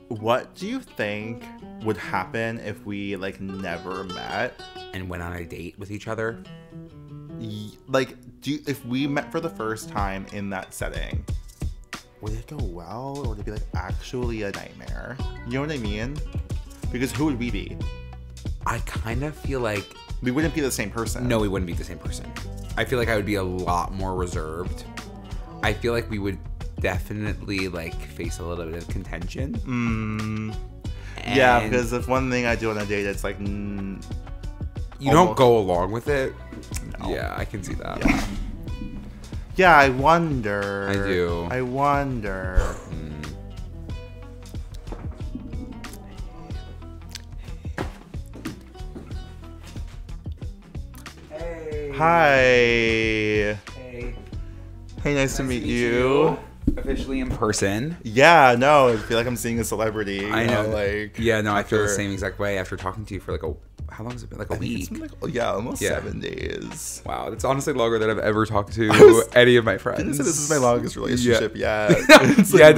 What do you think would happen if we like never met and went on a date with each other? Like, if we met for the first time in that setting, would it go well, or would it be like actually a nightmare? You know what I mean? Because who would we be? I kind of feel like we wouldn't be the same person. No, we wouldn't be the same person. I feel like I would be a lot more reserved. I feel like we would definitely like face a little bit of contention. Yeah, because if one thing I do on a date, it's like you don't go along with it. No. Yeah, I can see that. Yeah, I wonder. I do. I wonder. Hey. Hi. Hey. Hey, nice to meet you. Officially in person. Yeah, no, I feel like I'm seeing a celebrity. I know. Like, yeah, no, I feel the same exact way after talking to you for like how long has it been? Like a week? It's been like, almost 7 days. Wow, that's honestly longer than I've ever talked to any of my friends. This is my longest relationship yet. It's like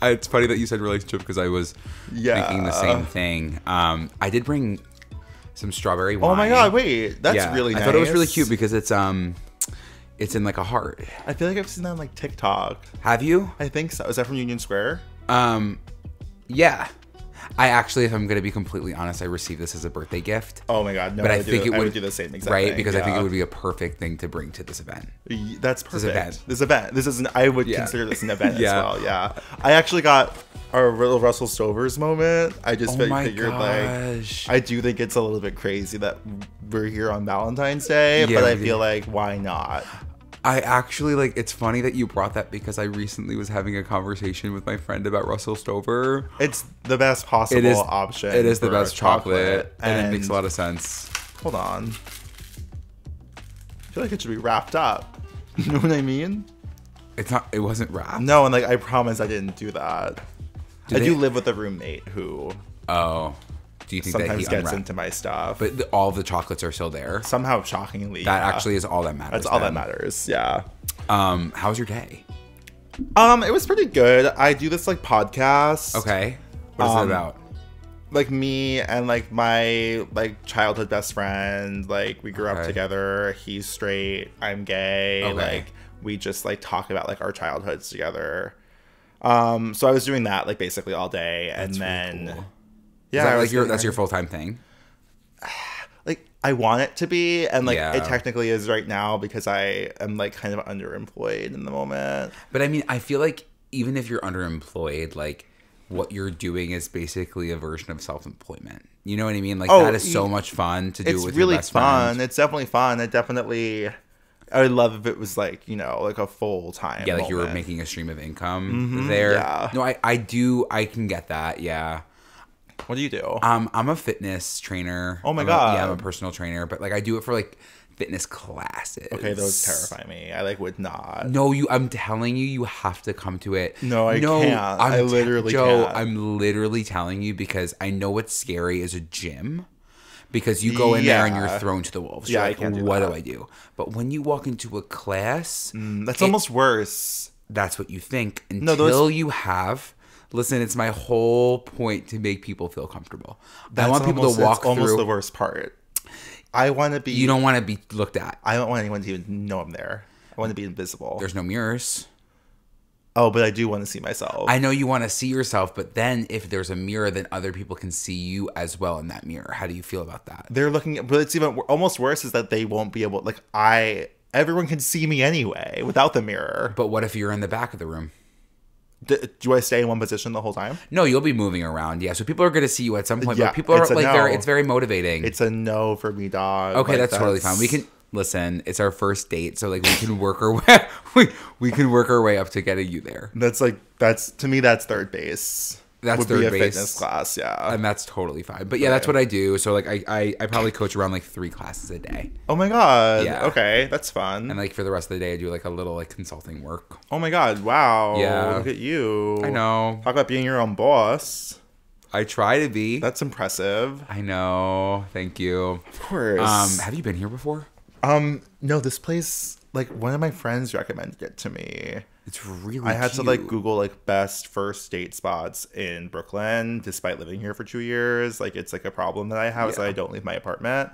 it's funny that you said relationship because I was thinking the same thing. I did bring some strawberry wine. Oh my god, wait, that's really nice. I thought it was really cute because it's in like a heart. I feel like I've seen that on like TikTok. Have you? I think so. Is that from Union Square? Yeah. I actually, if I'm going to be completely honest, I received this as a birthday gift. Oh my god, no! But I would do the same exact thing. Right, because I think it would be a perfect thing to bring to this event. That's perfect. This event. I would consider this an event as well. Yeah. I actually got a little Russell Stovers moment. I just figured like I do think it's a little bit crazy that we're here on Valentine's Day, but I feel like why not? I actually it's funny that you brought that because I recently was having a conversation with my friend about Russell Stover. It's the best possible option. It is the best chocolate, and it makes a lot of sense. Hold on. I feel like it should be wrapped up. You know what I mean? It's not. It wasn't wrapped. No, and like I promise I didn't do that. I do live with a roommate who. Oh. Do you think sometimes that he gets into my stuff? But all the chocolates are still there. Somehow, shockingly, that actually is all that matters. That's all that matters. Yeah. How was your day? It was pretty good. I do this like podcast. Okay. What is it about? Like me and like my like childhood best friend. Like we grew up together. He's straight. I'm gay. Like we just like talk about like our childhoods together. So I was doing that like basically all day, and then. Really cool. Yeah, that's your full-time thing. Like I want it to be, and like it technically is right now because I am like kind of underemployed in the moment. But I mean, I feel like even if you're underemployed, like what you're doing is basically a version of self-employment. You know what I mean? Like that is so much fun to do with your best friend. It's definitely fun. I would love if it was like, you know, like a full time. Yeah, like you were making a stream of income there. Yeah. No, I can get that. Yeah. What do you do? I'm a fitness trainer. Oh my god. I'm a personal trainer, but like I do it for like fitness classes. Okay, those terrify me. I like would not. No, I'm telling you, you have to come to it. No, I can't. I literally can't. I'm literally telling you because I know what's scary is a gym. Because you go in there and you're thrown to the wolves. Yeah, you're like, I can't do what that. do I do? But when you walk into a class, that's almost worse. That's what you think until you have. Listen, it's my whole point to make people feel comfortable. I want people to walk through. That's almost the worst part. I want to be. You don't want to be looked at. I don't want anyone to even know I'm there. I want to be invisible. There's no mirrors. Oh, but I do want to see myself. I know you want to see yourself, but then if there's a mirror, then other people can see you as well in that mirror. How do you feel about that? They're looking at, but it's even almost worse is that they won't be able, like everyone can see me anyway without the mirror. But what if you're in the back of the room? Do I stay in one position the whole time? No, you'll be moving around. Yeah, so people are going to see you at some point. Yeah, but people are like, it's very motivating. It's a no for me, dog. Okay, that's totally fine. We can listen. It's our first date, so like we can work our way. We can work our way up to getting you there. That's to me. That's third base. That's would third be a base. Fitness class, yeah, and that's totally fine. But yeah, that's what I do. So like I probably coach around like 3 classes a day. Oh my god. Yeah. Okay, that's fun. And like for the rest of the day, I do like a little like consulting work. Oh my god! Wow. Yeah. Look at you. I know. Talk about being your own boss. I try to be. That's impressive. I know. Thank you. Of course. Have you been here before? No. This place, like one of my friends recommended it to me. It's really I had to cute. like Google like best first date spots in Brooklyn, despite living here for 2 years. Like it's like a problem that I have is that I don't leave my apartment.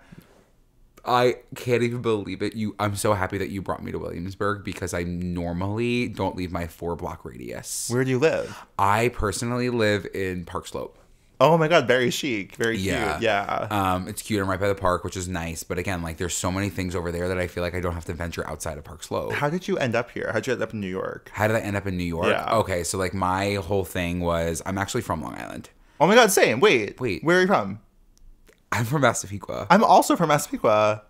I can't even believe it. I'm so happy that you brought me to Williamsburg because I normally don't leave my 4-block radius. Where do you live? I personally live in Park Slope. Oh my god, very chic, very cute. It's cute. I'm right by the park, which is nice. But again, like there's so many things over there that I feel like I don't have to venture outside of Park Slope. How did you end up here? How did you end up in New York? How did I end up in New York? Yeah. Okay, so like my whole thing was I'm actually from Long Island. Oh my god, same. Wait. Where are you from? I'm from Massapequa. I'm also from Massapequa.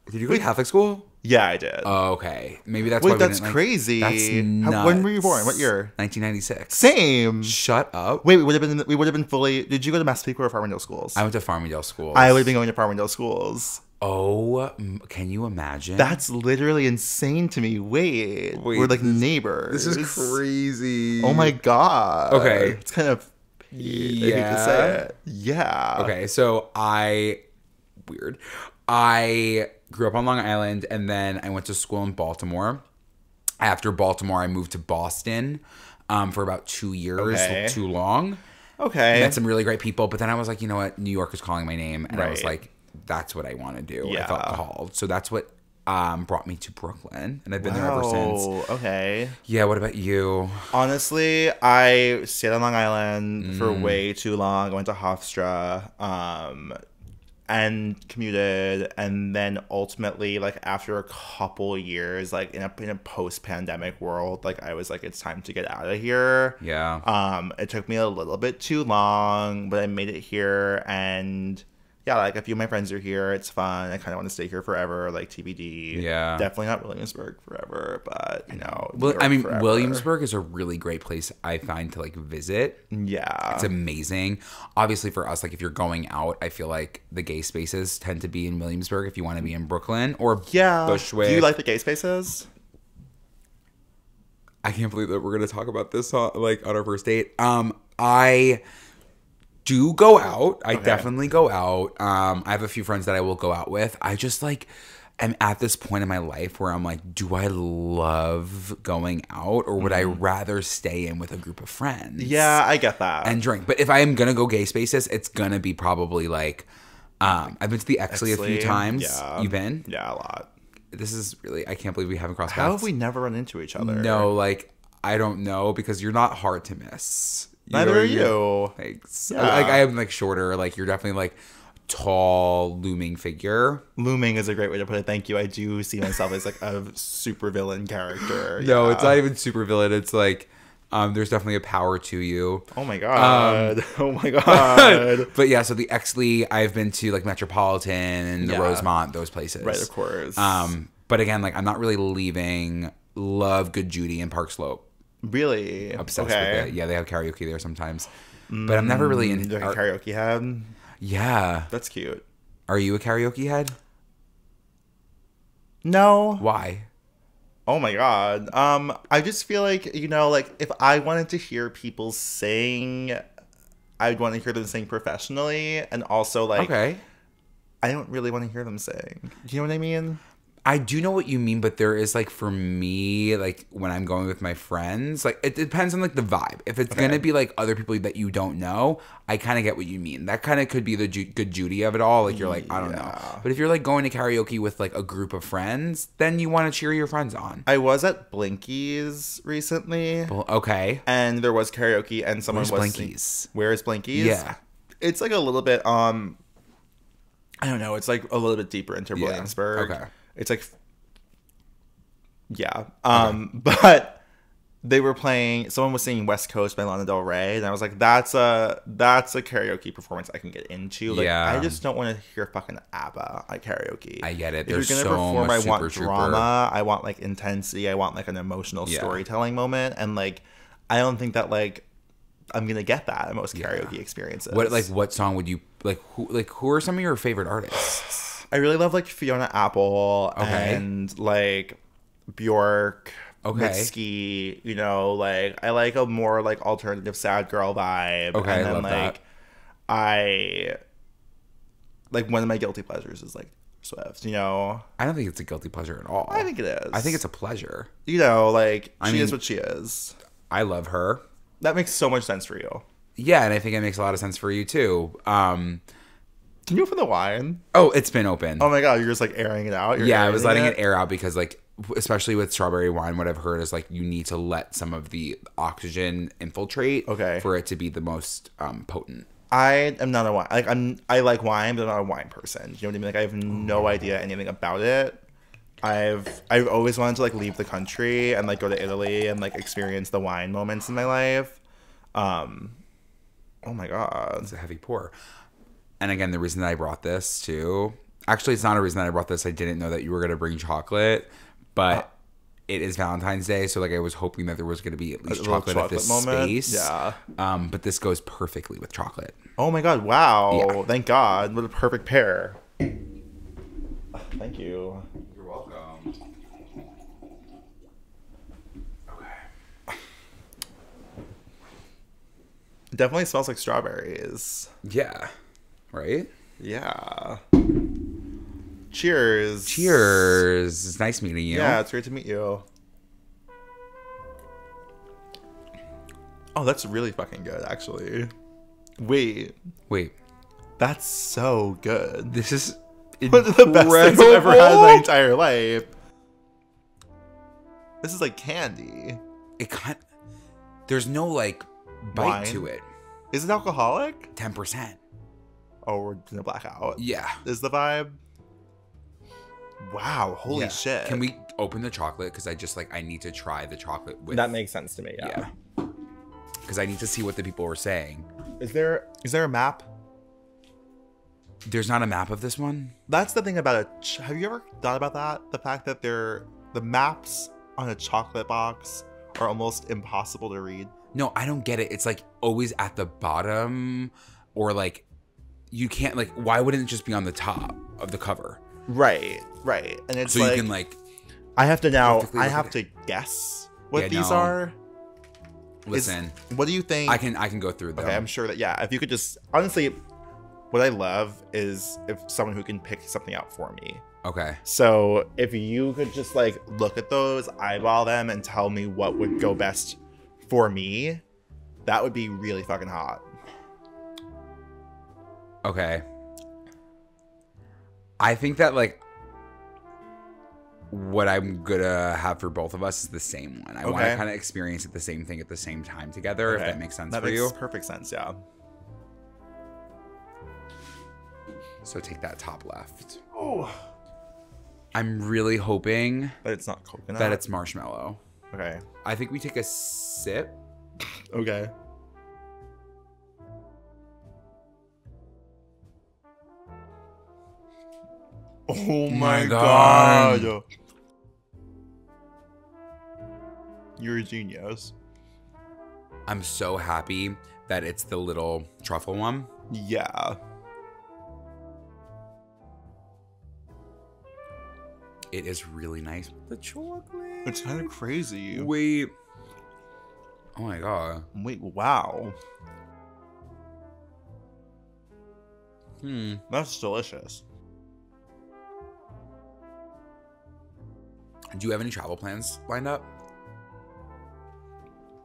Did you go to Catholic school? Yeah, I did. Oh, okay. Maybe that's why we that's didn't, crazy. That's nuts. When were you born? What year? 1996. Same. Shut up. Wait, we would have been fully. Did you go to Massapequa or Farmingdale schools? I went to Farmingdale schools. I would have been going to Farmingdale schools. Oh, can you imagine? That's literally insane to me. Wait, we're like neighbors. This is crazy. Oh my god. Okay. It's kind of. Yeah. I hate to say it. Yeah. Okay, so I grew up on Long Island, and then I went to school in Baltimore. After Baltimore, I moved to Boston for about 2 years. Okay. Too long. Okay. Met some really great people, but then I was like, you know what? New York is calling my name, and I was like, that's what I want to do. Yeah. I felt called. So that's what brought me to Brooklyn, and I've been there ever since. Okay. Yeah, what about you? Honestly, I stayed on Long Island for way too long. I went to Hofstra. And commuted, and then ultimately, like after a couple years, like in a post-pandemic world, like I was like, it's time to get out of here. Yeah. It took me a little bit too long, but I made it here, and yeah, like a few of my friends are here. It's fun. I kind of want to stay here forever, like TBD. Yeah. Definitely not Williamsburg forever, but you know. Well, I mean, forever. Williamsburg is a really great place I find to like visit. Yeah. It's amazing. Obviously for us, like if you're going out, I feel like the gay spaces tend to be in Williamsburg if you want to be in Brooklyn or Bushwick. Do you like the gay spaces? I can't believe that we're going to talk about this like on our first date. I do go out. I definitely go out. I have a few friends that I will go out with. I just like am at this point in my life where I'm like, do I love going out or would I rather stay in with a group of friends? Yeah, I get that. And drink. But if I am gonna go gay spaces, it's gonna be probably like I've been to the Exley a few times. Yeah. You've been? Yeah, a lot. This is really, I can't believe we haven't crossed paths. How have we never run into each other? No, like I don't know because you're not hard to miss. Neither are you. Thanks. Yeah. Like I am like shorter. Like you're definitely like tall, looming figure. Looming is a great way to put it. Thank you. I do see myself as like a super villain character. No, it's not even super villain. It's like there's definitely a power to you. Oh my god. Oh my god. But yeah, so the Exley, I've been to like Metropolitan and the Rosemont, those places. Right, of course. But again, like I'm not really leaving. Love Good Judy and Park Slope. Really? Obsessed with it. Yeah, they have karaoke there sometimes. But I'm never really in like a karaoke head. Yeah. That's cute. Are you a karaoke head? No. Why? Oh my god. I just feel like, you know, like if I wanted to hear people sing, I'd want to hear them sing professionally, and also like I don't really want to hear them sing. Do you know what I mean? I do know what you mean, but there is like for me, like when I'm going with my friends, like it depends on like the vibe. If it's gonna be like other people that you don't know, I kind of get what you mean. That kind of could be the Good Judy of it all. Like you're like, I don't know. But if you're like going to karaoke with like a group of friends, then you want to cheer your friends on. I was at Blinky's recently. Okay. And there was karaoke, and someone was Blinky's? Where is Blinky's? Yeah. It's like a little bit I don't know. It's like a little bit deeper into Williamsburg. Okay. It's like, yeah. But they were playing, someone was singing West Coast by Lana Del Rey, and I was like, that's a karaoke performance I can get into. Like, I just don't want to hear fucking ABBA at karaoke. I get it. If There's you're going to so perform, much I want super drama, I want like intensity, I want like an emotional storytelling moment, and like, I don't think that like, I'm going to get that at most karaoke experiences. What song would you, who are some of your favorite artists? I really love like Fiona Apple and like Bjork, Mitski, you know, like I like a more like alternative sad girl vibe. Okay, and then I love like that. I like one of my guilty pleasures is like Swift, you know? I don't think it's a guilty pleasure at all. I think it is. I think it's a pleasure. You know, like, she is what she is. I love her. That makes so much sense for you. Yeah, and I think it makes a lot of sense for you, too. Can you open the wine? Oh, it's been open. Oh my God, you're just, like, airing it out? Yeah, I was letting it air out because, like, especially with strawberry wine, what I've heard is, like, you need to let some of the oxygen infiltrate for it to be the most potent. I am not a wine. Like, I like wine, but I'm not a wine person. You know what I mean? Like, I have no idea anything about it. I've always wanted to, like, leave the country and, like, go to Italy and, like, experience the wine moments in my life. Oh my God. It's a heavy pour. And again, the reason that I brought this too, actually it's not a reason that I brought this. I didn't know that you were going to bring chocolate, but it is Valentine's Day. So like I was hoping that there was going to be at least chocolate at this moment. Space. Yeah. But this goes perfectly with chocolate. Oh my God. Wow. Yeah. Thank God. What a perfect pair. Thank you. You're welcome. It definitely smells like strawberries. Yeah. Right? Yeah. Cheers. Cheers. It's nice meeting you. Yeah, it's great to meet you. Oh, that's really fucking good, actually. Wait. That's so good. This is one of the best things I've ever had in my entire life. This is like candy. There's no like bite Wine. to it. Is it alcoholic? 10%. Oh, we're gonna black out. Yeah. Is the vibe? Wow, holy shit. Can we open the chocolate? Because I need to try the chocolate with... That makes sense to me, yeah. Because I need to see what the people were saying. Is there a map? There's not a map of this one? That's the thing about have you ever thought about that? The fact that the maps on a chocolate box are almost impossible to read. No, I don't get it. It's like always at the bottom, or like you can't, like, why wouldn't it just be on the top of the cover? Right. And it's so like, you can like, I have to guess what these are. Listen, what do you think? I can go through them. Okay, I'm sure that, yeah, if you could just, honestly, what I love is if someone who can pick something out for me. Okay. So if you could just like look at those, eyeball them, and tell me what would go best for me, that would be really fucking hot. Okay. I think that like what I'm gonna have for both of us is the same one. I want to kind of experience the same thing at the same time together, if that makes sense for you. That makes perfect sense, yeah. So take that top left. Oh. I'm really hoping that it's not coconut. That it's marshmallow. Okay. I think we take a sip. Okay. Oh my God. You're a genius. I'm so happy that it's the little truffle one. Yeah. It is really nice with the chocolate. It's kind of crazy. Wait. Oh my God. Wait, wow. That's delicious. Do you have any travel plans lined up?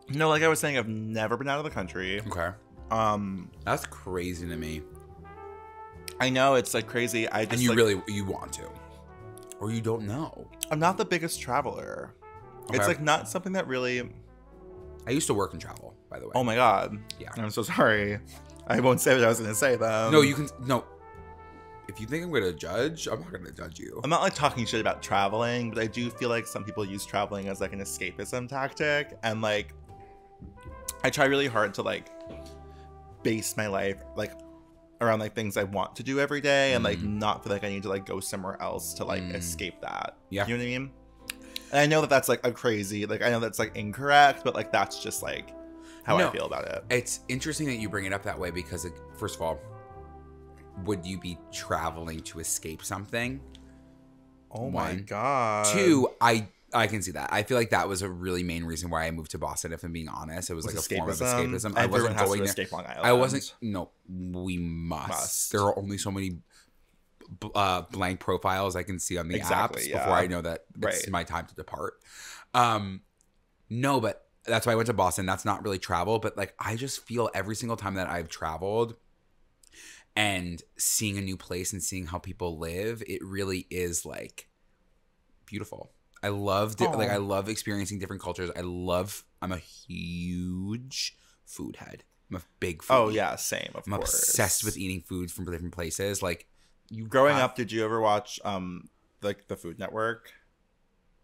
No, like I was saying, I've never been out of the country. Okay. That's crazy to me. I know, it's like crazy. And you really want to. Or you don't know. I'm not the biggest traveler. Okay. It's like not something that really... I used to work in travel, by the way. Oh my God. Yeah. I'm so sorry. I won't say what I was going to say though. No, you can... No. If you think I'm going to judge, I'm not going to judge you. I'm not like talking shit about traveling, but I do feel like some people use traveling as like an escapism tactic. And like, I try really hard to like base my life like around like things I want to do every day and like not feel like I need to like go somewhere else to like escape that. Yeah. You know what I mean? And I know that that's like a crazy, like I know that's like incorrect, but like that's just like how I feel about it. It's interesting that you bring it up that way because first of all, would you be traveling to escape something? Oh my God. Two, I can see that. I feel like that was a really main reason why I moved to Boston, if I'm being honest. It was like a form of escapism. I wasn't going to escape Long Island. I wasn't. No, we must. There are only so many blank profiles I can see on the Exactly, apps yeah. before I know that it's my time to depart. No, but that's why I went to Boston. That's not really travel, but like I just feel every single time that I've traveled and seeing a new place and seeing how people live, it really is like beautiful. I love like I love experiencing different cultures. I'm a huge food head. I'm a big foodie. Oh yeah, same. Of I'm course. obsessed with eating food from different places. Like growing up, did you ever watch like the Food Network?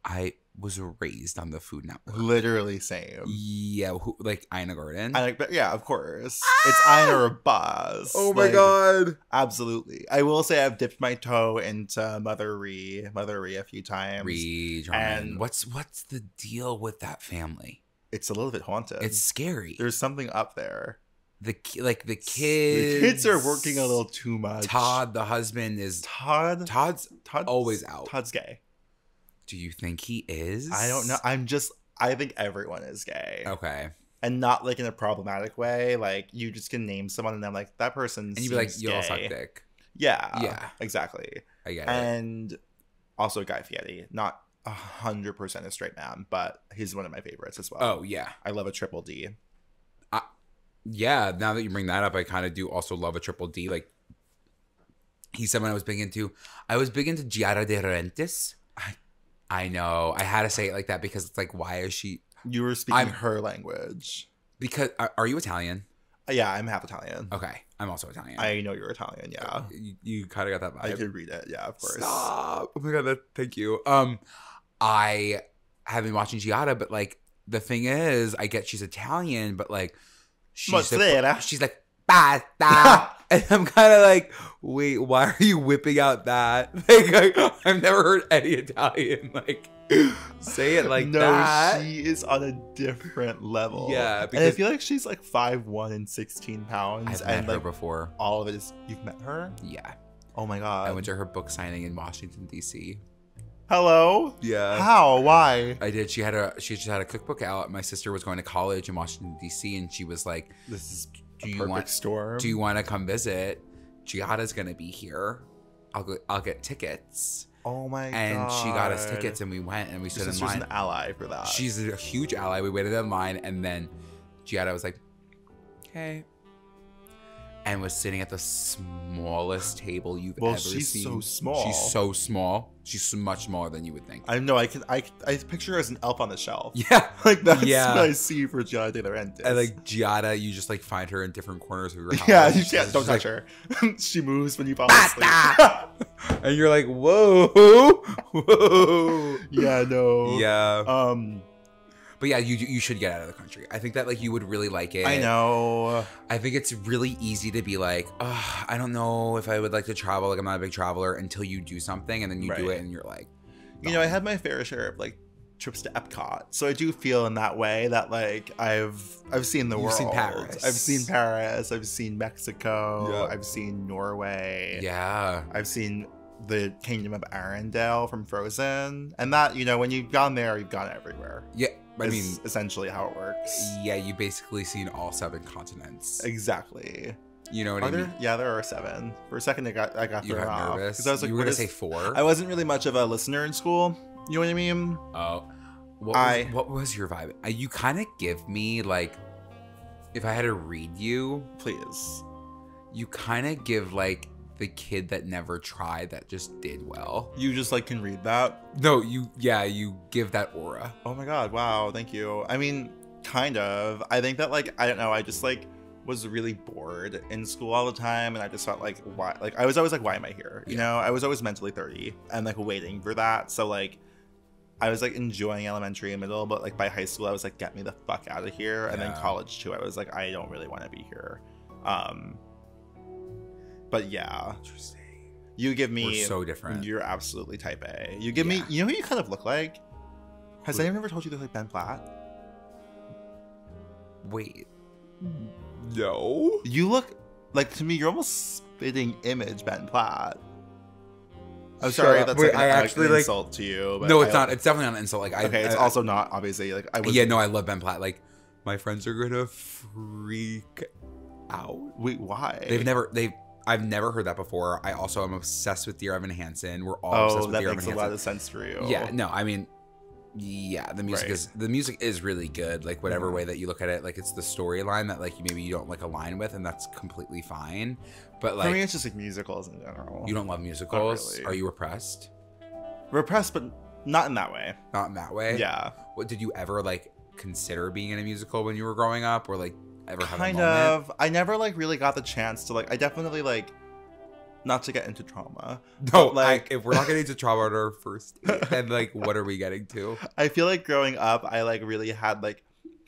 I was raised on the Food Network. Literally same. Yeah, like Ina Garten. Yeah, of course. It's Ina or a buzz. Oh my god. Absolutely. I will say I've dipped my toe into Mother Ree a few times. And what's the deal with that family? It's a little bit haunted. It's scary. There's something up there. The kids. The kids are working a little too much. Todd, the husband, is Todd's always out. Todd's gay. Do you think he is? I don't know. I think everyone is gay. Okay. And not like in a problematic way. Like you just can name someone and I'm like, that person and you'd be like, you'll suck dick. Yeah. Yeah. Exactly. I get it. And also Guy Fieri. Not 100% a straight man, but he's one of my favorites as well. Oh, yeah. I love a triple D. Yeah, now that you bring that up, I kind of do also love a triple D. Like, he's someone I was big into. I was big into Giada De Laurentiis. I know. I had to say it like that because it's like, why is she... You were speaking her language. Because... Are you Italian? Yeah, I'm half Italian. Okay. I'm also Italian. I know you're Italian, yeah. You kind of got that vibe. I could read it, yeah, of course. Stop. Oh my god, thank you. I have been watching Giada, but like, the thing is, I get she's Italian, but like... She's like, pasta. And I'm kind of like, wait, why are you whipping out that? Like, I've never heard any Italian like say it like that. No, she is on a different level. Yeah, and I feel like she's like 5'1" and 16 pounds. I've met her before. All of it is, you've met her? Yeah. Oh my god. I went to her book signing in Washington D.C. Hello? Yeah. How? Why? I did. She just had a cookbook out. My sister was going to college in Washington D.C. and she was like, "This is perfect storm. Do you want to come visit? Giada's gonna be here. I'll get tickets." Oh my god! And she got us tickets, and we went and we stood in line. She's an ally for that. She's a huge ally. We waited in line, and then Giada was like, "Okay." And was sitting at the smallest table you've ever seen. Well, she's so small. She's so small. She's so much smaller than you would think. I know. I picture her as an elf on the shelf. Yeah, like that's what I see for Giada De Laurentiis. And like Giada, you just like find her in different corners of your house. Yeah, you can't. Don't touch her. She moves when you fall asleep. And you're like, whoa, whoa. Yeah, no. Yeah. But yeah, you should get out of the country. I think that like you would really like it. I know. I think it's really easy to be like, oh, I don't know if I would like to travel. Like I'm not a big traveler until you do something and then you do it and you're like, you know, I had my fair share of like trips to Epcot, so I do feel in that way that like I've seen the world. You've seen Paris. I've seen Paris. I've seen Mexico. Yeah. I've seen Norway. Yeah. I've seen the Kingdom of Arendelle from Frozen, and that, you know, when you've gone there, you've gone everywhere. Yeah. I mean, essentially how it works. Yeah, you basically seen all 7 continents. Exactly. You know what I mean? Yeah, there are 7. For a second, I got thrown off. Nervous. I was like, you were gonna say 4. I wasn't really much of a listener in school. You know what I mean? Oh, what was your vibe? You kind of give me like, if I had to read you, please. You kind of give like the kid that never tried that just did well. You just like can read that? No, you give that aura. Oh my god, wow, thank you. I mean, kind of. I think that like, I don't know, I just like was really bored in school all the time, and I just felt like, why? Like I was always like, why am I here? You know, I was always mentally 30 and like waiting for that. So like I was like enjoying elementary and middle, but like by high school I was like, get me the fuck out of here. And then college too, I was like, I don't really want to be here. But yeah, interesting. You give me... We're so different. You're absolutely type A. You give me... You know who you kind of look like? Has anyone ever told you you look like Ben Platt? Wait. No. You look... Like, to me, you're almost spitting image Ben Platt. I'm sorry, that's like, an insult to you. But no, it's not. It's definitely not an insult. Like, it's also not, obviously. Like, I was... Yeah, no, I love Ben Platt. Like, my friends are gonna freak out. Wait, why? I've never heard that before. I also am obsessed with Dear Evan Hansen. We're all obsessed with Dear Evan Hansen. That makes a lot of sense for you. Yeah, no, I mean, yeah, the music is really good. Like whatever way that you look at it, like it's the storyline that like maybe you don't like align with, and that's completely fine. But like, for me, it's just like musicals in general. You don't love musicals? Not really. Are you repressed? Repressed, but not in that way. Not in that way. Yeah. What did you ever like consider being in a musical when you were growing up, or like ever have a moment? Kind of. I never like really got the chance to like. I definitely like. Not to get into trauma. No, like if we're not getting into trauma on our first date, then like what are we getting to? I feel like growing up, I like really had like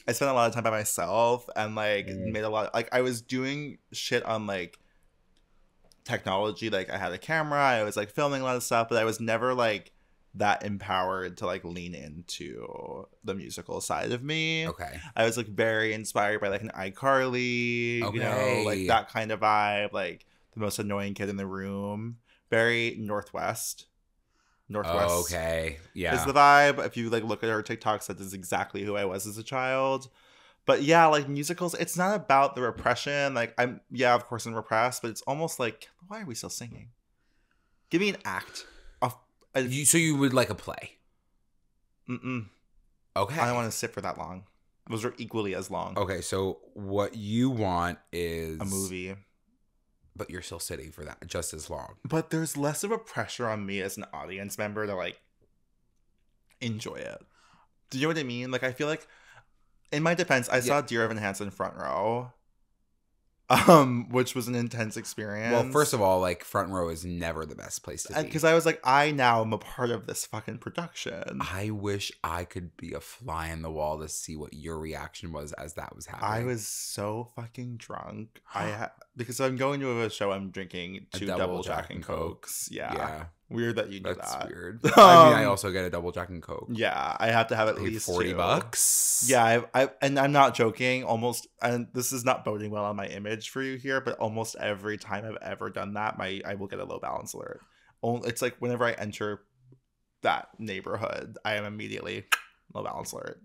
I spent a lot of time by myself and like made a lot of, like I was doing shit on like technology. Like I had a camera, I was like filming a lot of stuff, but I was never like that empowered to like lean into the musical side of me. Okay. I was like very inspired by like an iCarly, you know, like that kind of vibe, like the most annoying kid in the room. Very Northwest. Oh, okay. Yeah. Is the vibe. If you like look at her TikToks, that is exactly who I was as a child. But yeah, like musicals, it's not about the repression. Like of course I'm repressed, but it's almost like, why are we still singing? Give me an act. So you would like a play? Mm-mm. Okay. I don't want to sit for that long. Those are equally as long. Okay, so what you want is a movie. But you're still sitting for that just as long. But there's less of a pressure on me as an audience member to like enjoy it. Do you know what I mean? Like I feel like, in my defense, I saw Dear Evan Hansen front row, which was an intense experience. Well, first of all, like front row is never the best place to be. Because I was like, I now am a part of this fucking production. I wish I could be a fly in the wall to see what your reaction was as that was happening. I was so fucking drunk. Because I'm going to a show, I'm drinking 2 double Jack and Cokes. Yeah. Weird that you do that. That's weird. I mean, I also get a double Jack and Coke. Yeah, I have to have at least $40. Yeah, and I'm not joking. Almost, and this is not boding well on my image for you here, but almost every time I've ever done that, I will get a low balance alert. It's like whenever I enter that neighborhood, I am immediately low balance alert.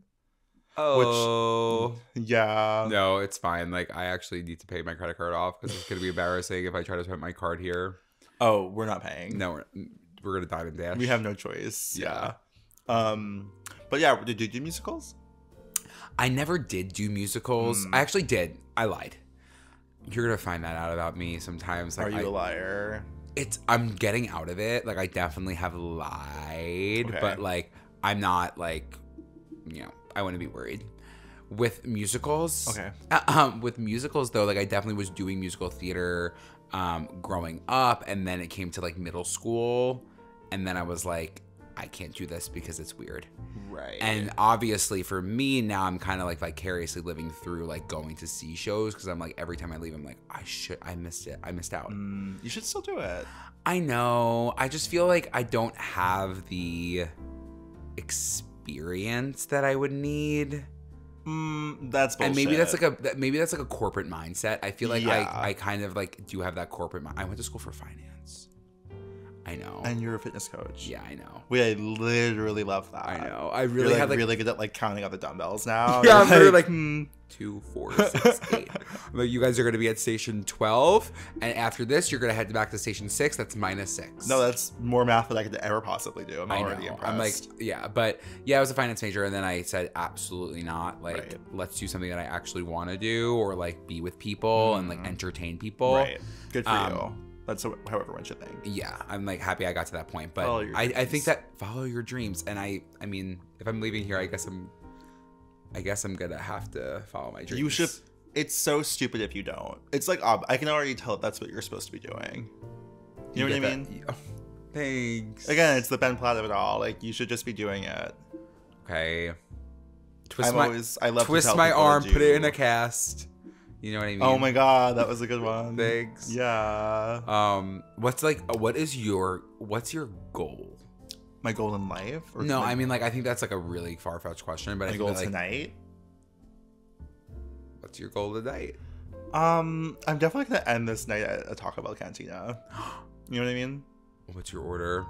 Oh. Yeah. No, it's fine. Like, I actually need to pay my credit card off because it's going to be embarrassing if I try to swipe my card here. Oh, we're not paying. No, we're going to Diamond Dash. We have no choice. Yeah. But yeah, did you do musicals? I never did do musicals. I actually did. I lied. You're going to find that out about me sometimes. Like, Are you a liar? I'm getting out of it. Like, I definitely have lied. Okay. But, like, I'm not, like, you know, I wouldn't be worried. With musicals. Okay. With musicals, though, like, I definitely was doing musical theater growing up. And then it came to, like, middle school. And then I was like, I can't do this because it's weird. Right. And obviously for me now, I'm kind of like vicariously living through like going to see shows because I'm like every time I leave, I'm like I missed it. I missed out. You should still do it. I know. I just feel like I don't have the experience that I would need. That's bullshit. And maybe that's like a corporate mindset. I feel like I kind of like do have that corporate mind. I went to school for finance. I know. And you're a fitness coach. Yeah, I know. I literally love that. I know. I really have like really good at like counting out the dumbbells now. Yeah, I'm literally like 2, 4, 6, 8. Like, you guys are going to be at station 12, and after this, you're going to head back to station 6. That's -6. No, that's more math than I could ever possibly do. I'm already impressed. I'm like, I was a finance major, and then I said absolutely not. Like, let's do something that I actually want to do, or like be with people and like entertain people. Right. Good for you. That's how everyone should think. Yeah, I'm like happy I got to that point, but I think that follow your dreams, and I mean, if I'm leaving here, I guess I'm gonna have to follow my dreams. You should. It's so stupid if you don't. It's like I can already tell that's what you're supposed to be doing. You know what I mean? Oh, thanks. Again, it's the Ben Platt of it all. Like, you should just be doing it. Okay. I love twist my arm, put it in a cast. You know what I mean? Oh my god, that was a good one. Thanks. Yeah. What's your goal? My goal in life? Or no, I mean, like, I think that's like a really far-fetched question, but I think goal tonight? What's your goal tonight? I'm definitely gonna end this night at a Taco Bell cantina. You know what I mean? What's your order?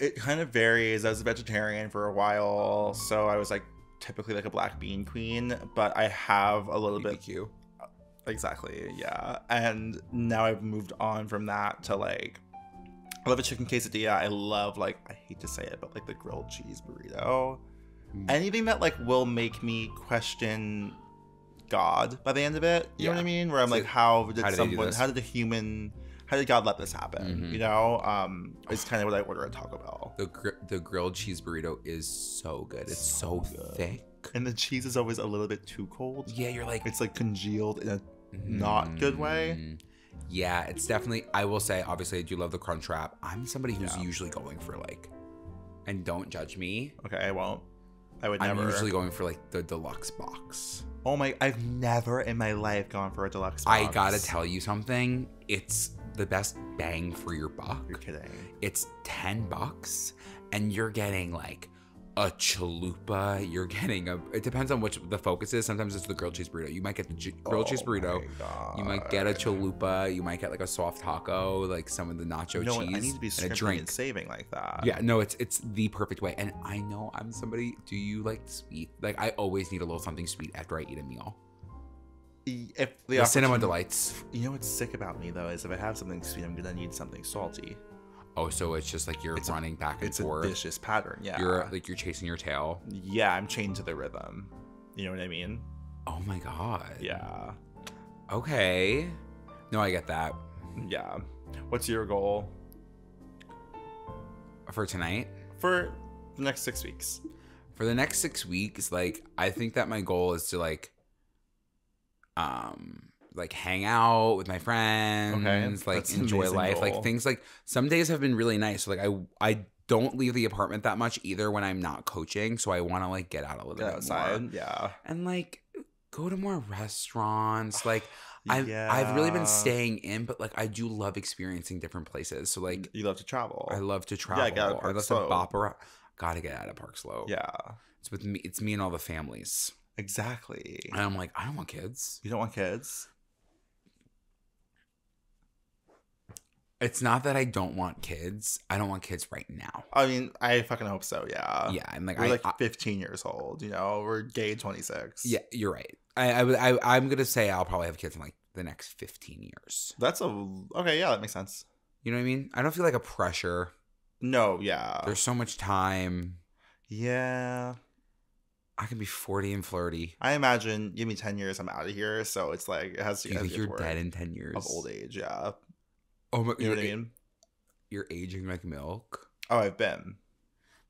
It kind of varies. I was a vegetarian for a while, so I was like typically like a black bean queen, but I have a little BBQ. Exactly, yeah. And now I've moved on from that to like, I love a chicken quesadilla. I love like, I hate to say it, but like the grilled cheese burrito. Anything that like will make me question God by the end of it. You know what I mean? Where I'm like, how did God let this happen? You know, it's kind of what I order at Taco Bell. The grilled cheese burrito is so good. It's so thick. And the cheese is always a little bit too cold. Yeah, you're like, it's like congealed in a not good way. Yeah, it's definitely, I will say, obviously I do love the crunch wrap. I'm somebody who's usually going for like, and don't judge me. Okay, I won't. I'm usually going for like the deluxe box. Oh my, I've never in my life gone for a deluxe box. I gotta tell you something. It's the best bang for your buck. You're kidding. It's $10 and you're getting like a chalupa. You're getting it depends on which the focus is. Sometimes it's the grilled cheese burrito. You might get the grilled cheese burrito. You might get a chalupa. You might get like a soft taco, like some of the nacho cheese. I need to be scrimping and saving like that. Yeah, no, it's the perfect way. And I know I'm somebody, do you like sweet? Like I always need a little something sweet after I eat a meal. If the cinnamon delights. You know what's sick about me though is if I have something sweet, I'm gonna need something salty. Oh, so it's just like you're running back and forth. It's a vicious pattern, yeah. You're chasing your tail. Yeah, I'm chained to the rhythm. You know what I mean? Oh my God. Yeah. Okay. No, I get that. Yeah. What's your goal? For tonight? For the next 6 weeks. For the next 6 weeks, like, I think that my goal is to like hang out with my friends, like enjoy life, goal. Like things like some days have been really nice. So like I don't leave the apartment that much either when I'm not coaching. So I want to like get out a little bit outside. More. Yeah. And like go to more restaurants. Like I've really been staying in, but like I do love experiencing different places. So like you love to travel. I love to travel. Yeah, I love to bop around. Gotta get out of Park Slope. Yeah. It's with me. It's me and all the families. Exactly. And I'm like, I don't want kids. You don't want kids? It's not that I don't want kids. I don't want kids right now. I mean, I fucking hope so, yeah. Yeah, I'm like, we're like 15 years old, you know? We're gay 26. Yeah, you're right. I'm going to say I'll probably have kids in like the next 15 years. Okay, yeah, that makes sense. You know what I mean? I don't feel like a pressure. No, yeah. There's so much time. Yeah. I can be 40 and flirty. I imagine, give me 10 years, I'm out of here. So it's like, it has to get you're dead in 10 years. Of old age, yeah. Oh my, you know what I mean? You're aging like milk. Oh, I've been.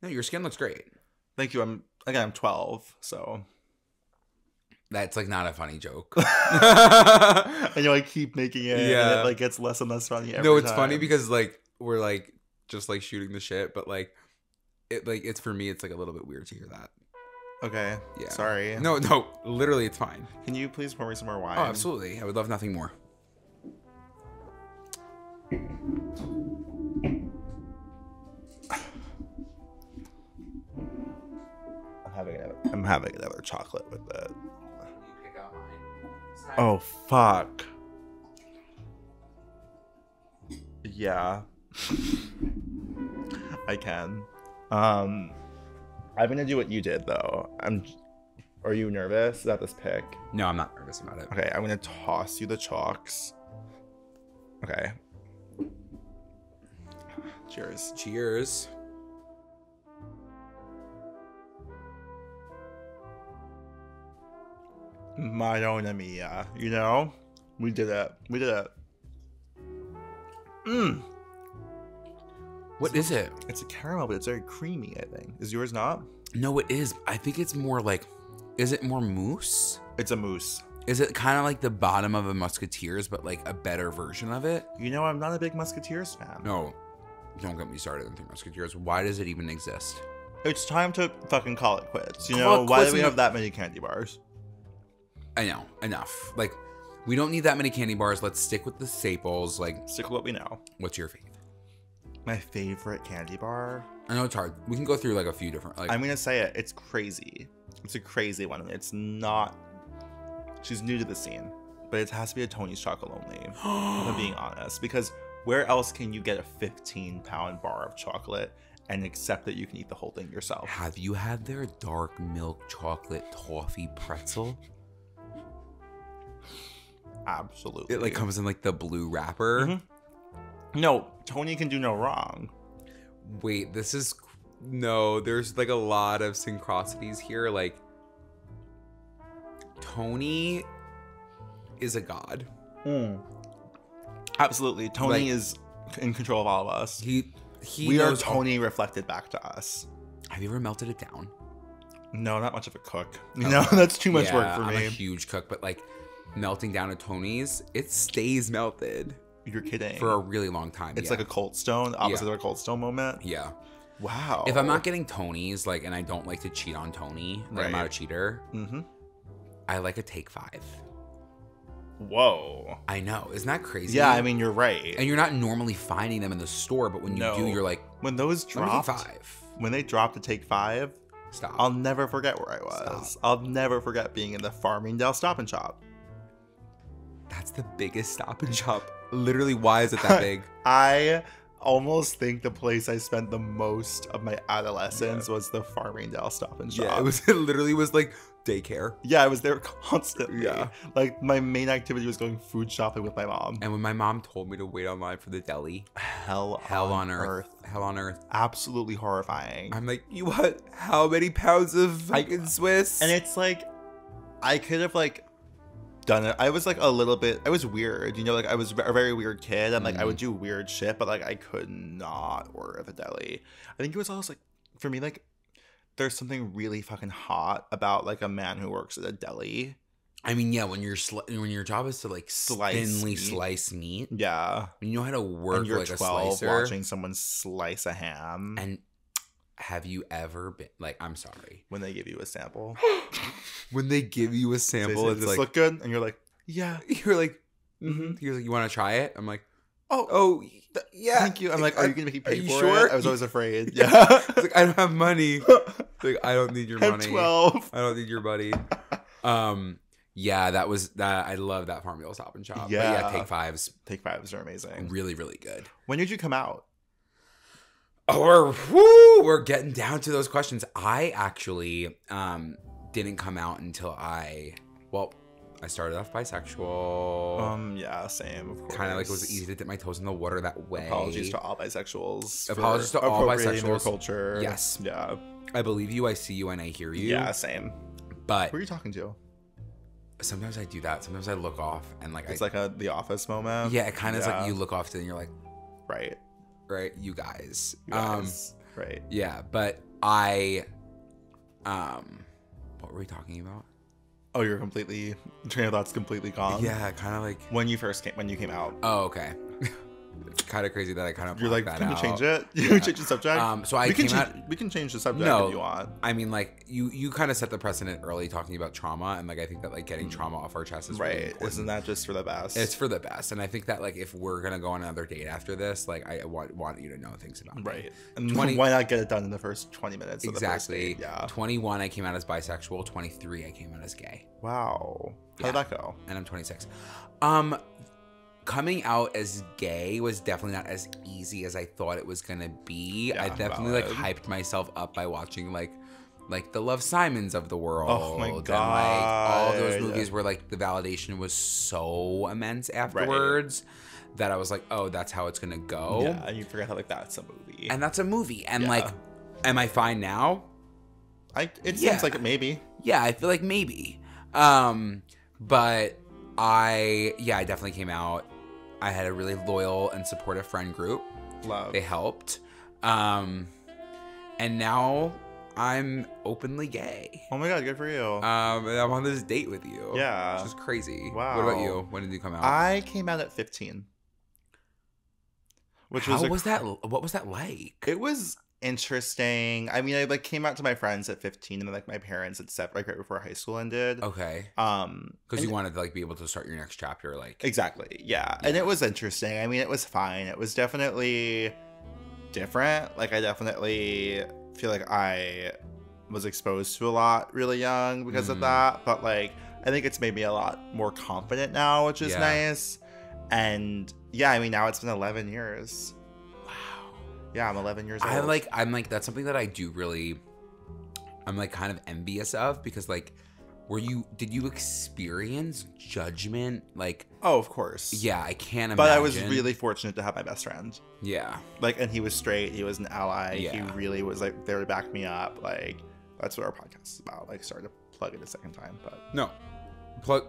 No, your skin looks great. Thank you. I'm 12, so that's like not a funny joke. I know I keep making it. Yeah, and it like gets less and less funny. No, it's funny because like we're like just like shooting the shit, but like it's for me. It's like a little bit weird to hear that. Okay. Yeah. Sorry. No. Literally, it's fine. Can you please pour me some more wine? Oh, absolutely. I would love nothing more. I'm having another chocolate with it. Oh fuck. Yeah. I can. I'm gonna do what you did though. Are you nervous about this pick? No, I'm not nervous about it. Okay, I'm gonna toss you the chalks. Okay. Cheers. Cheers. Madonna mia. You know? We did it. What is it? It's a caramel, but it's very creamy, I think. Is yours not? No, it is. I think it's more like, is it more mousse? It's a mousse. Is it kind of like the bottom of a Musketeers, but like a better version of it? You know, I'm not a big Musketeers fan. No, don't get me started on the Musketeers. Why does it even exist? It's time to fucking call it quits. You know, why do we have that many candy bars? I know, enough. Like, we don't need that many candy bars. Let's stick with the staples. Like, stick with what we know. What's your favorite? My favorite candy bar? I know it's hard. We can go through like a few different. Like, I'm gonna say it. It's crazy. It's a crazy one. It's not. She's new to the scene, but it has to be a Tony's chocolate only. If I'm being honest, because where else can you get a 15-pound bar of chocolate and accept that you can eat the whole thing yourself? Have you had their dark milk chocolate toffee pretzel? Absolutely. It like comes in like the blue wrapper. Mm-hmm. No, Tony can do no wrong. Wait, this is no. There's like a lot of synchronicities here. Like Tony is a god. Absolutely, Tony is in control of all of us. We are Tony reflected back to us. Have you ever melted it down? No, not much of a cook. You know, that's too much work for me. I'm a huge cook, but like melting down a Tony's, it stays melted. You're kidding. For a really long time. It's like a cold stone, the opposite of a cold stone moment. Yeah. Wow. If I'm not getting Tony's, like, and I don't like to cheat on Tony, like I'm not a cheater, I like a take 5. Whoa. I know. Isn't that crazy? Yeah, I mean, you're right. And you're not normally finding them in the store, but when you do, you're like, when those dropped, when they dropped to take 5, stop. I'll never forget where I was. I'll never forget being in the Farmingdale Stop and Shop. That's the biggest Stop and Shop. Literally, why is it that big? I almost think the place I spent the most of my adolescence was the Farmingdale Stop and Shop. Yeah, it literally was like daycare. Yeah, I was there constantly. Yeah. Like, my main activity was going food shopping with my mom. And when my mom told me to wait online for the deli, hell on earth. Hell on earth. Absolutely horrifying. I'm like, you want how many pounds of fucking Swiss? And it's like, I could have like done it. I was like a little bit, I was weird, you know, like I was a very weird kid, and like I would do weird shit, but like I could not order at the deli. I think it was also like, for me, like there's something really fucking hot about like a man who works at a deli. I mean, yeah, when your job is to like thinly slice meat. Yeah. When you know how to work and you're like 12 a slicer. Watching someone slice a ham. And have you ever been like, I'm sorry, when they give you a sample? When they give you a sample, say, it's does this like, look good? And you're like, yeah. You're like, You're like, you want to try it? I'm like, yeah. Thank you. I'm like, are you gonna make me pay for sure? it? I was always afraid. Yeah. Like, I don't have money. Like, I don't need your money. I'm 12. I don't need your money. Yeah, that was that. I love that Farmville Stop and Shop. Yeah. But yeah, Take 5s are amazing. Really, really good. When did you come out? Oh, we're getting down to those questions. I actually didn't come out until I started off bisexual. Yeah, same, of course. Kind of like it was easy to dip my toes in the water that way. Apologies to all bisexuals. Apologies to all bisexuals. Their culture. Yes. Yeah. I believe you, I see you, and I hear you. Yeah, same. But who are you talking to? Sometimes I do that. Sometimes I look off and like it's like a The Office moment. Yeah, it kind of is like you look off to and you're like, right, you guys. Right. Yeah, but I what were we talking about? Oh, you're completely train of thought's completely gone. Yeah, kind of like when you came out. Oh, okay. It's kind of crazy that I kind of you're like, can you change it? You change the subject. So we can change the subject if you want. I mean, like you kind of set the precedent early talking about trauma, and like I think that like getting trauma off our chest is really important. Isn't that just for the best? It's for the best, and I think that like if we're gonna go on another date after this, like I want you to know things about me. And why not get it done in the first 20 minutes? Exactly. Of the first date? Yeah. 21, I came out as bisexual. 23, I came out as gay. Wow. How'd that go? And I'm 26. Coming out as gay was definitely not as easy as I thought it was gonna be. Yeah, I definitely like hyped myself up by watching like the Love Simons of the world. Oh my god! And like all those movies where like the validation was so immense afterwards that I was like, oh, that's how it's gonna go. Yeah, and you forget how like that's a movie. And that's a movie. And like, am I fine now? It seems like it maybe. Yeah, I feel like maybe. But I definitely came out. I had a really loyal and supportive friend group. Love. They helped. And now I'm openly gay. Oh my god, good for you. And I'm on this date with you. Yeah. Which is crazy. Wow. What about you? When did you come out? I came out at 15. What was that like? It was interesting. I mean, I like came out to my friends at 15, and then like my parents had set like right before high school ended. Okay. Because you wanted to like be able to start your next chapter, like exactly. Yeah. And it was interesting. I mean, it was fine. It was definitely different. Like I definitely feel like I was exposed to a lot really young because of that. But like I think it's made me a lot more confident now, which is nice. And yeah, I mean now it's been 11 years. Yeah, I'm 11 years old. I'm like, that's something that I do really, I'm like kind of envious of because like Did you experience judgment? Like, oh, of course. Yeah, I can't imagine. But I was really fortunate to have my best friend. Yeah. Like, and he was straight. He was an ally. Yeah. He really was like there to back me up. Like, that's what our podcast is about. Like, sorry to plug it a second time, but no.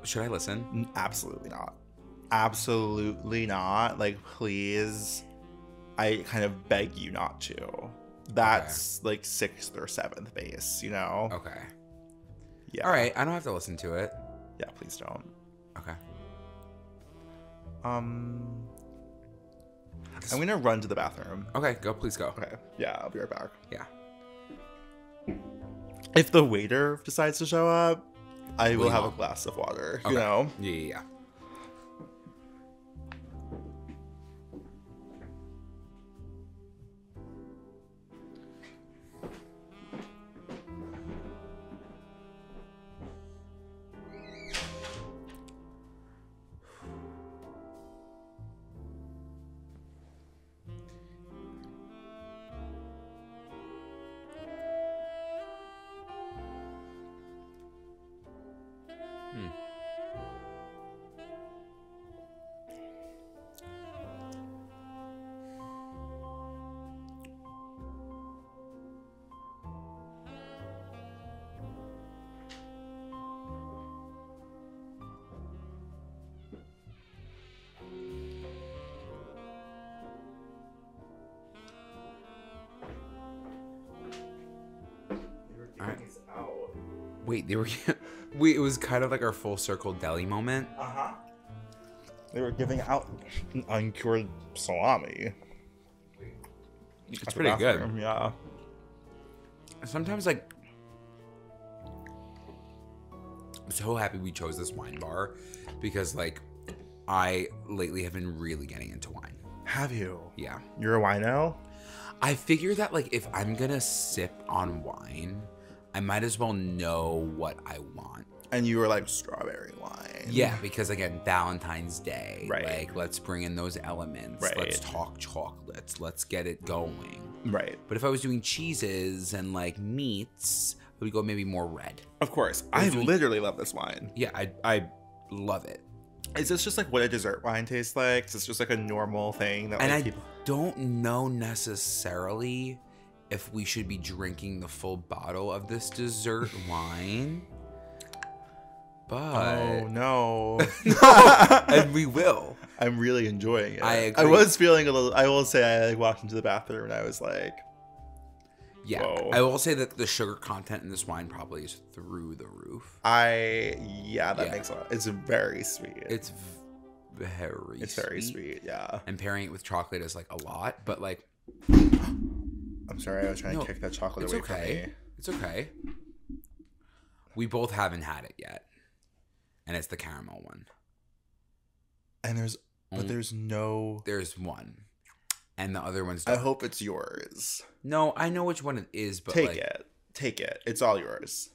Should I listen? Absolutely not. Absolutely not. Like, please. I kind of beg you not to. That's like 6th or 7th base, you know? Okay. Yeah. All right. I don't have to listen to it. Yeah, please don't. Okay. I'm gonna run to the bathroom. Okay, go. Please go. Okay. Yeah, I'll be right back. Yeah. If the waiter decides to show up, I will have a glass of water. Okay. You know? Yeah. Wait, it was kind of like our full circle deli moment. Uh-huh. They were giving out an uncured salami. It's pretty good. Yeah. Sometimes, like, I'm so happy we chose this wine bar because, like, I lately have been really getting into wine. Have you? Yeah. You're a wino? I figure that, like, if I'm gonna sip on wine, I might as well know what I want. And you were like, strawberry wine. Yeah, because again, Valentine's Day. Right. Like, let's bring in those elements. Right. Let's talk chocolates. Let's get it going. Right. But if I was doing cheeses and like meats, I would go maybe more red. Of course. I literally love this wine. Yeah, I love it. Is this just like what a dessert wine tastes like? Is this just like a normal thing that like people... don't know necessarily if we should be drinking the full bottle of this dessert wine. But oh no. And we will. I'm really enjoying it. I agree. I was feeling a little, I will say I like walked into the bathroom and I was like, yeah. whoa. I will say that the sugar content in this wine probably is through the roof. That makes a lot. It's very sweet. It's very sweet, yeah. And pairing it with chocolate is like a lot, but like I'm sorry, I was trying to kick that chocolate away from me. It's okay. We both haven't had it yet. And it's the caramel one. And there's one. And the other one's I hope it's yours. No, I know which one it is, but Take it. It's all yours.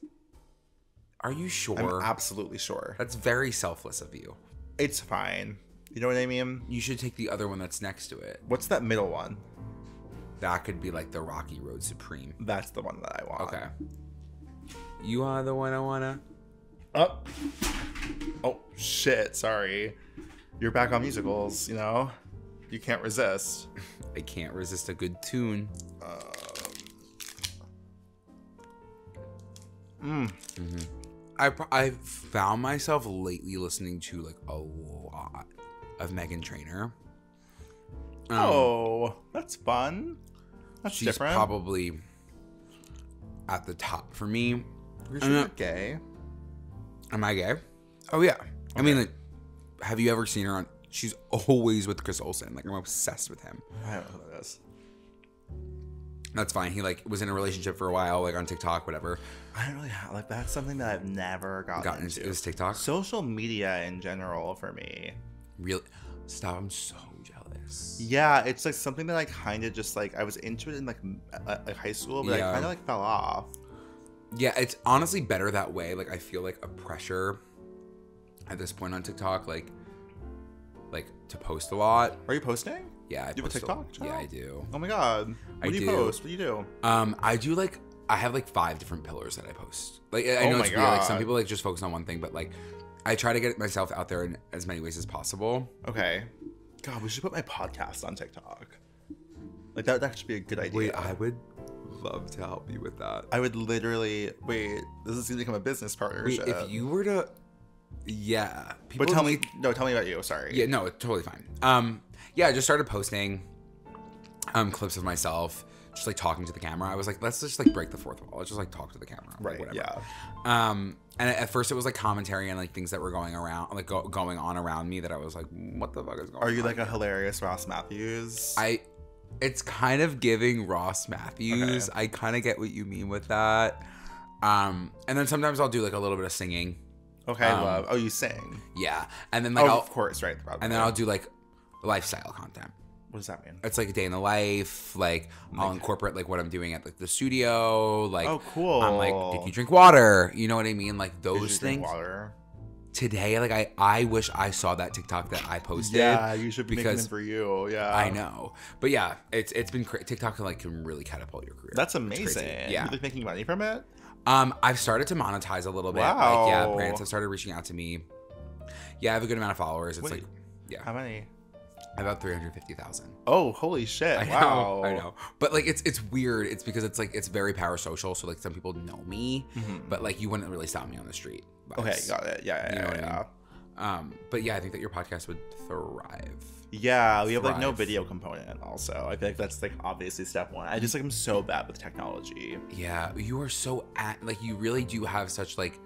Are you sure? I'm absolutely sure. That's very selfless of you. It's fine. You know what I mean? You should take the other one that's next to it. What's that middle one? That could be like the Rocky Road Supreme. That's the one that I want. Okay. You are the one I wanna. Oh shit! Sorry. You're back on musicals. You know, you can't resist. I can't resist a good tune. I found myself lately listening to like a lot of Meghan Trainor. That's fun. That's she's different. Probably at the top for me. You're gay. Am I gay? Oh yeah. Okay. I mean, like, have you ever seen her on? She's always with Chris Olsen. Like, I'm obsessed with him. I don't know who that is. That's fine. He like was in a relationship for a while, like on TikTok, whatever. I don't really have that's something that I've never gotten into. Is TikTok? Social media in general for me. Really? Stop! I'm so jealous. Yeah, it's like something that I kind of just like. I was into it in like high school, but I kind of like fell off. Yeah, it's honestly better that way. Like, I feel like a pressure at this point on TikTok, like to post a lot. Are you posting? Yeah, I do you have a TikTok channel? Yeah, I do. Oh my god, what do you post? What do you do? I do like I have like 5 different pillars that I post. Like I know it's weird. Like some people like just focus on one thing, but like I try to get myself out there in as many ways as possible. Okay. God, we should put my podcast on TikTok. Like that should be a good idea. Wait, I would love to help you with that. I would literally this is gonna become a business partnership. Wait, if you were to But tell me about you. Sorry. Yeah, no, it's totally fine. I just started posting clips of myself, just like talking to the camera. I was like, let's just like break the fourth wall. Let's just like talk to the camera. Right. Whatever. Yeah. And at first it was like commentary and like things that were going around, like going on around me that I was like, what the fuck is going on? Are you like a hilarious Ross Matthews? It's kind of giving Ross Matthews. Okay. I kind of get what you mean with that. And then sometimes I'll do like a little bit of singing. Okay, love. Oh, you sing? Yeah. And then like of course, right. And then I'll do like lifestyle content. What does that mean? It's like a day in the life. Like I'll incorporate like what I'm doing at like the studio. Like, oh, cool. I'm like, did you drink water? You know what I mean? Like those things. Drink water? Today, like I wish I saw that TikTok that I posted. Yeah, you should be making it for you. Yeah, I know. But yeah, it's been TikTok can really catapult your career. That's amazing. Yeah, you like making money from it? I've started to monetize a little bit. Wow. Like, yeah, brands have started reaching out to me. Yeah, I have a good amount of followers. It's like, yeah. How many? About 350,000. Oh, holy shit! I know. But like, it's weird. It's because it's like it's very parasocial. So like, some people know me, but like, you wouldn't really stop me on the street. Okay, got it. Yeah, you know what I mean? But yeah, I think that your podcast would thrive. Yeah, we have like no video component. Also, I feel like that's like obviously step one. I just like I'm so bad with technology. Yeah, you are so like you really do have such like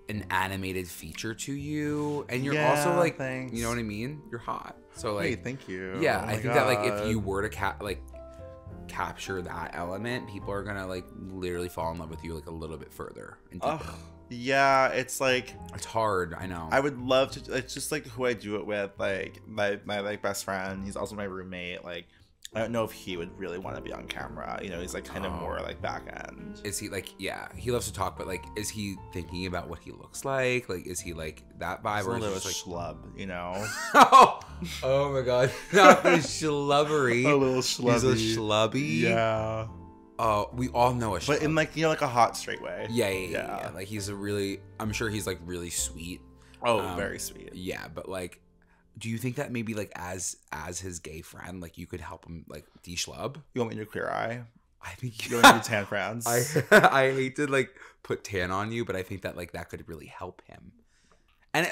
an animated feature to you, and you're also like, thanks. You know what I mean? You're hot. So like, hey, thank you. Yeah, I think that like if you were to capture that element, people are gonna like literally fall in love with you like a little bit further and deeper. Yeah, it's like it's hard. I know. I would love to. It's just like who I do it with. Like my like best friend. He's also my roommate. Like I don't know if he would really want to be on camera. You know, he's like kind of more like back end. Is he like, yeah, he loves to talk, but like, is he thinking about what he looks like? Like, is he like that vibe? He's or a little is he just schlub, you know? Oh my god, not the schlubbery. A little schlubby. He's a schlubby. Yeah. Oh, we all know a schlub. But in like, you know, like a hot straight way. Yeah. Like he's I'm sure he's like really sweet. Oh, very sweet. Yeah, but like, do you think that maybe like as his gay friend, like you could help him like de-schlub? You want me to clear eye? I think you want me to tan friends. I hate to like put tan on you, but I think that like that could really help him. And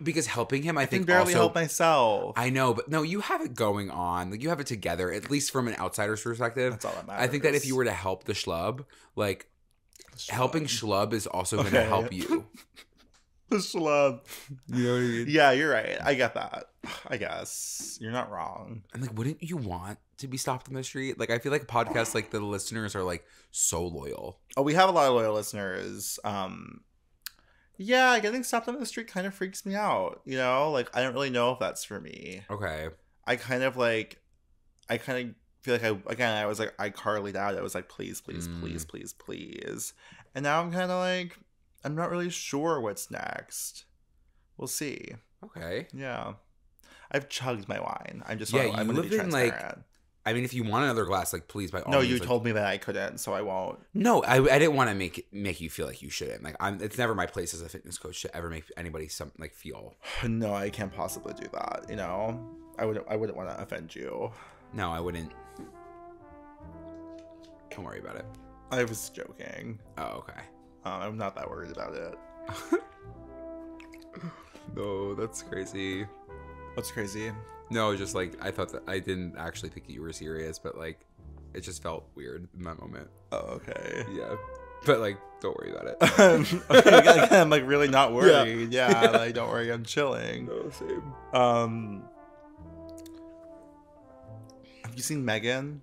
because helping him, I think barely also help myself. I know, but no, you have it going on. Like you have it together, at least from an outsider's perspective. That's all that matters. I think that if you were to help the schlub, like helping schlub is also going to help you. The schlub. You know what I mean? Yeah, you're right. I get that. I guess. You're not wrong. And like, wouldn't you want to be stopped on the street? Like, I feel like podcasts, like the listeners are like so loyal. Oh, we have a lot of loyal listeners. Yeah, getting stopped on the street kind of freaks me out. You know, like I don't really know if that's for me. Okay. I kind of feel like I was like iCarly'd out. I was like, please, please, please, please, please. And now I'm kind of like, I'm not really sure what's next. We'll see. Okay. Yeah. I've chugged my wine. I'm just I'm going to be transparent. I mean, if you want another glass, like please by all means. No, you told me that I couldn't, so I won't. No, I didn't want to make you feel like you shouldn't. Like it's never my place as a fitness coach to ever make anybody feel. No, I can't possibly do that. You know, I wouldn't want to offend you. No, I wouldn't. Don't worry about it. I was joking. Oh, okay. I'm not that worried about it. No, that's crazy. What's crazy? No, just like I thought that I didn't actually think that you were serious, but like it just felt weird in that moment. Oh, okay. Yeah, but like don't worry about it. Okay, I'm like really not worried. Yeah, like don't worry, I'm chilling. No, same. Have you seen Megan?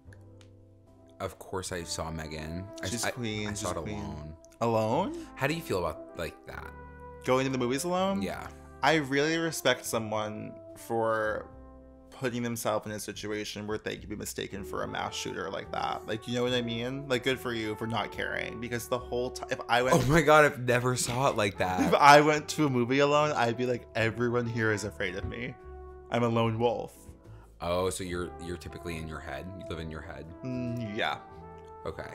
Of course, I saw Megan. She's queen. I saw it alone. Alone? How do you feel about like that? Going to the movies alone? Yeah. I really respect someone for putting themselves in a situation where they could be mistaken for a mass shooter like that. Like, you know what I mean? Like, good for you for not caring. Because the whole time, if I went... Oh my god, I've never saw it like that. If I went to a movie alone, I'd be like, everyone here is afraid of me. I'm a lone wolf. Oh, so you're typically in your head? You live in your head? Yeah. Okay.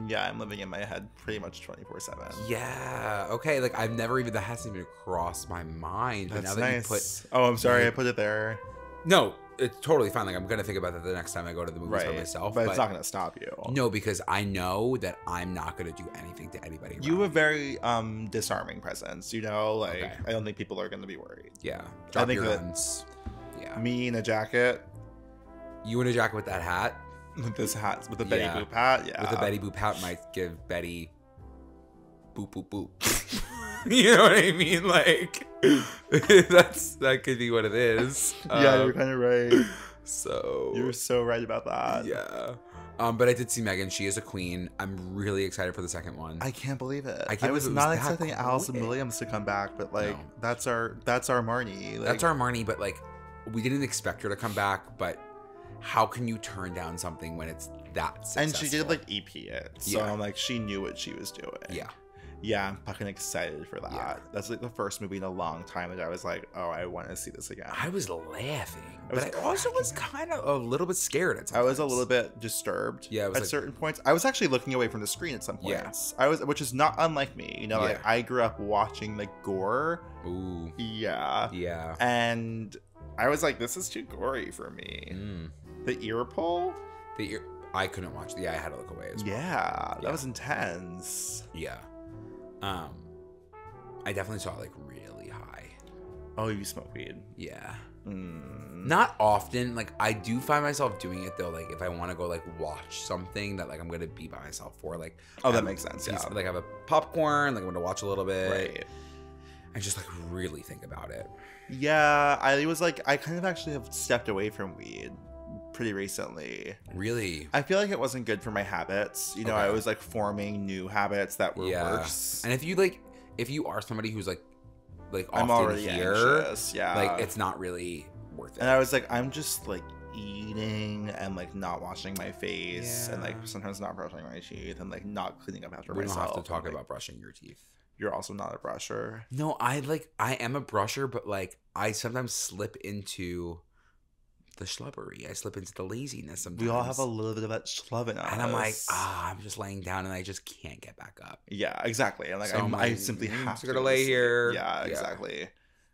Yeah, I'm living in my head pretty much 24/7. Yeah. Okay. Like I've never even that hasn't even crossed my mind. But That's now that nice. you put, oh, I'm sorry, I put it there. No, it's totally fine. Like I'm gonna think about that the next time I go to the movies by myself. But it's not gonna stop you. No, because I know that I'm not gonna do anything to anybody. You have a very disarming presence. You know, like Okay. I don't think people are gonna be worried. Yeah. Drop think your that- guns. Yeah. Me in a jacket You in a jacket with that hat? with this hat, with the Betty Yeah. Boop hat. Yeah, With the Betty Boop hat might give Betty boop boop boop. You know what I mean? Like that could be what it is. Yeah, you're kind of right. So You're so right about that. yeah. But I did see Megan. She is a queen. I'm really excited for the second one. I can't believe it. I can't was believe it was not that expecting Allison quick. Williams to come back, but like No. that's our Marnie. Like, That's our Marnie, but like we didn't expect her to come back. But how can you turn down something when it's that successful? and she did like EP it, so Yeah. I'm like she knew what she was doing. Yeah, I'm fucking excited for that. Yeah. That's like the first movie in a long time that I was like, oh, I want to see this again. I was laughing, was but I also was kind of a little bit scared at times. I was a little bit disturbed. Yeah, it was at like- certain points. I was actually looking away from the screen at some Yeah. points. Which is not unlike me. You know, like Yeah. I grew up watching like gore. Ooh. Yeah. Yeah. And I was like, this is too gory for me. Mm. The ear pull? I couldn't watch. Yeah, I had to look away as well. Yeah, that Yeah. was intense. Yeah. I definitely saw it like really high. Oh, you smoke weed? Yeah. Mm. Not often. Like I do find myself doing it though. Like if I want to go like watch something that like I'm gonna be by myself for. Like Oh, that makes sense. Yeah. Like I have a popcorn. Like I'm gonna watch a little bit. Right. And just like really think about it. Yeah, I was like, I kind of actually have stepped away from weed pretty recently. Really. I feel like it wasn't good for my habits. You know, Okay. I was like forming new habits that were worse. And if you are somebody who's like I'm often already here, anxious. Yeah. like it's not really worth it. And I was like, I'm just like eating and like not washing my face and like sometimes not brushing my teeth and like not cleaning up after we don't myself. have to talk And, like, about brushing your teeth. You're also not a brusher. No, I am a brusher, but like I sometimes slip into the schlubbery. I slip into the laziness sometimes. We all have a little bit of that schlub in us. and I'm like, I'm just laying down and I just can't get back up. Yeah, exactly. And like, So I'm I like, simply I'm have just to gonna go lay sleep. here. Yeah, Yeah. exactly. I'm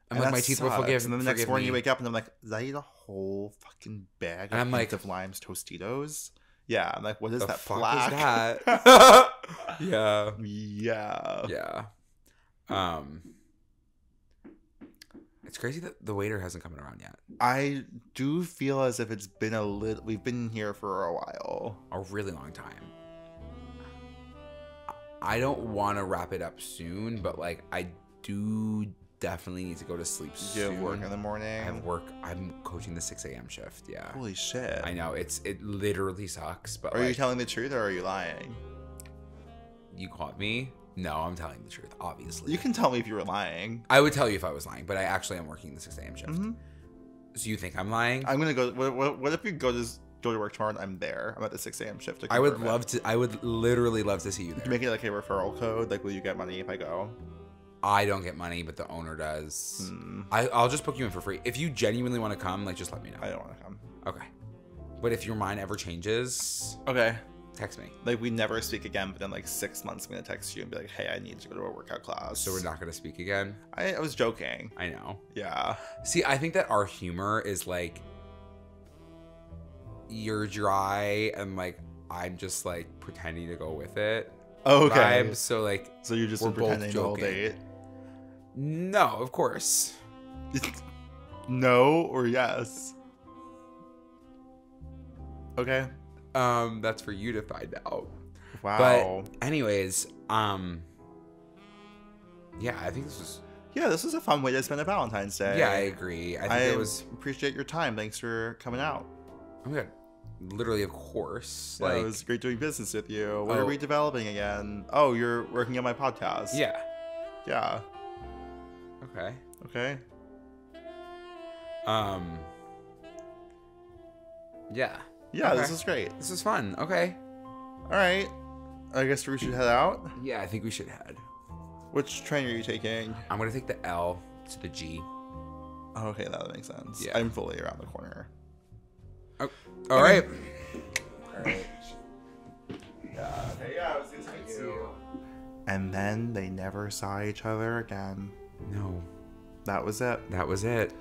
And like, that my teeth will sucks. And then the next forgive morning you me. wake up and I'm like, did I eat a whole fucking bag And I'm of like, Hint of Limes Tostitos? Yeah, I'm like, what is The that fuck plaque? is that? Yeah. Yeah. Yeah. It's crazy that the waiter hasn't come around yet. I do feel as if it's been we've been here for a while. A really long time. I don't want to wrap it up soon, but like I do definitely need to go to sleep You soon. have work in the morning? I have work. I'm coaching the 6 a.m. shift. Yeah. Holy shit. I know it literally sucks, but Are you like, telling the truth or are you lying? you caught me? No, I'm telling the truth, obviously. You can tell me if you were lying. I would tell you if I was lying, but I actually am working the 6 a.m. shift. Mhm. So you think I'm lying? I'm gonna go. What if you go to work tomorrow and I'm there? I'm at the 6 a.m. shift. I would love to. I would literally love to see you there. Make it like a referral code. Like, will you get money if I go? I don't get money, but the owner does. Hmm. I'll just book you in for free. If you genuinely want to come, like, just let me know. I don't want to come. Okay. But if your mind ever changes, Okay. text me. Like, we never speak again, but in like 6 months, I'm gonna text you and be like, "Hey, I need to go to a workout class." So we're not going to speak again. I was joking. I know. Yeah. See, I think that our humor is like, you're dry and like, I'm just like pretending to go with it. Okay. Vibes. So like, So you're just we're both pretending the whole joking. date. no, of course. No or yes. Okay. That's for you to find out. Wow. But anyways, yeah, I think this was. Yeah, this was a fun way to spend a Valentine's Day. Yeah, I agree. I think I it was. appreciate your time. Thanks for coming out. Oh my god, literally, of course. Yeah, Like, it was great doing business with you. What Oh. are we developing again? Oh, you're working on my podcast. yeah. Yeah. Okay. Okay. Yeah. Yeah, Okay. this is great. This is fun. Okay. All right. I guess we should head out. Yeah, I think we should head. Which train are you taking? I'm gonna take the L to the G. Oh, okay, that makes sense. Yeah. I'm fully around the corner. Oh, all right. All right. Yeah. Okay. Yeah. And then they never saw each other again. No. That was it. That was it.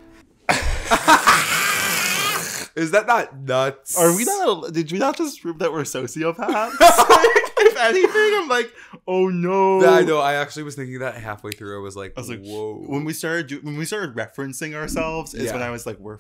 Is that not nuts? Are we not? Did we not just prove that we're sociopaths? If anything, I'm like, oh no. I know. I actually was thinking that halfway through. I was like, whoa. When we started referencing ourselves, is when I was like, we're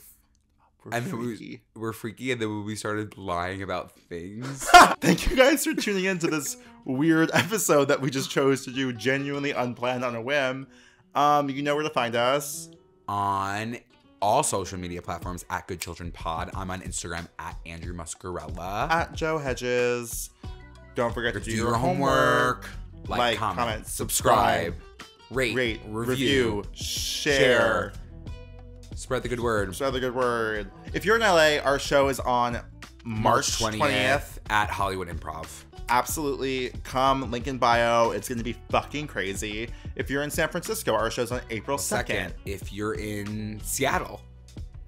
freaky. We're freaky, and then when we started lying about things. Thank you guys for tuning into this weird episode that we just chose to do, genuinely unplanned on a whim. You know where to find us. On all social media platforms at Good Children Pod. I'm on Instagram at Andrew Muscarella. At Joe Hegyes. Don't forget to do your homework. Like, comment, subscribe, rate, review, share. Spread the good word. Spread the good word. If you're in LA, our show is on March 20th at Hollywood Improv. Absolutely. Come, link in bio. It's going to be fucking crazy. If you're in San Francisco, our show's on April 2nd. If you're in Seattle,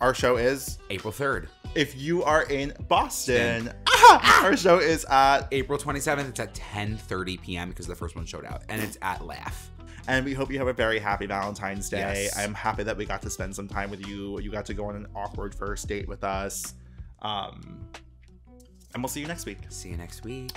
our show is April 3rd. If you are in Boston, our show is at April 27th. It's at 10:30 p.m. because the first one showed out. And it's at Laugh. And we hope you have a very happy Valentine's Day. Yes. I'm happy that we got to spend some time with you. You got to go on an awkward first date with us. And we'll see you next week. See you next week.